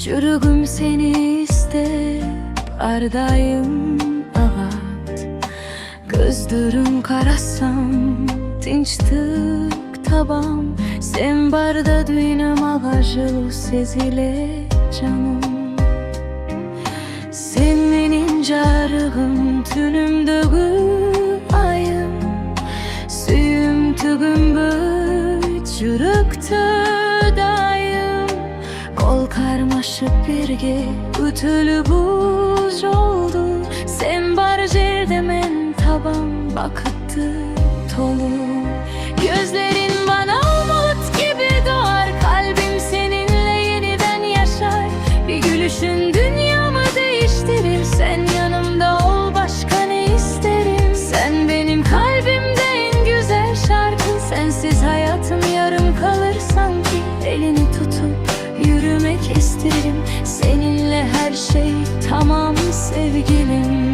Çürüğüm seni iste ardayım avat. Gözlerim karasam tinçtik tabam. Sen barda düğünüm ağacılı sezile canım. Sen benim carığım, tünümdüğü ayım. Suyum tügüm büt, yürüktü dayım. Kol karmaşıp birge, ütülü buz oldu. Sen bar jerde men tabam, bakıttı tolu. Gözlerin bana umut gibi doğar. Kalbim seninle yeniden yaşar. Bir gülüşün dünyamı değiştirir. Sen yanımda ol, başka ne isterim. Sen benim kalbimde en güzel şarkı. Sensiz hayatım yarım kalır sanki. Elini tutup yürümek isterim. Seninle her şey tamam sevgilim.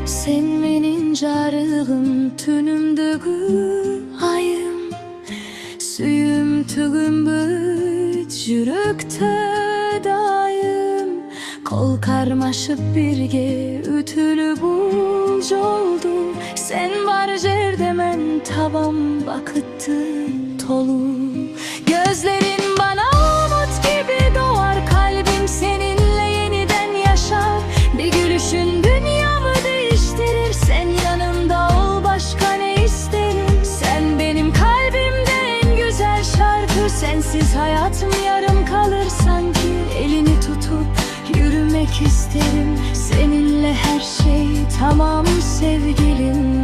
Sen benim carığım, tünümdüğü ayım. Suyum tügüm büt, yürükte dayım. Kol karmaşıp birge, ütülü bulc oldu. Sen var jerde men tabam, bakıttı tolu. Gözlerin bana umut gibi doğar. Kalbim seninle yeniden yaşar. Bir gülüşün dünyamı değiştirir. Sen yanımda ol, başka ne isterim. Sen benim kalbimde en güzel şarkı. Sensiz hayatım yarım kalır sanki. Elini tutup yürümek isterim. Seninle her şey tamam sevgilim.